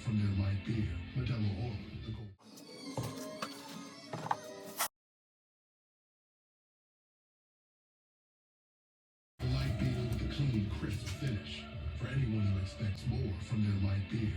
from their light beer, Modelo Oro, the gold. The light beer with a clean, crisp finish. For anyone who expects more from their light beer,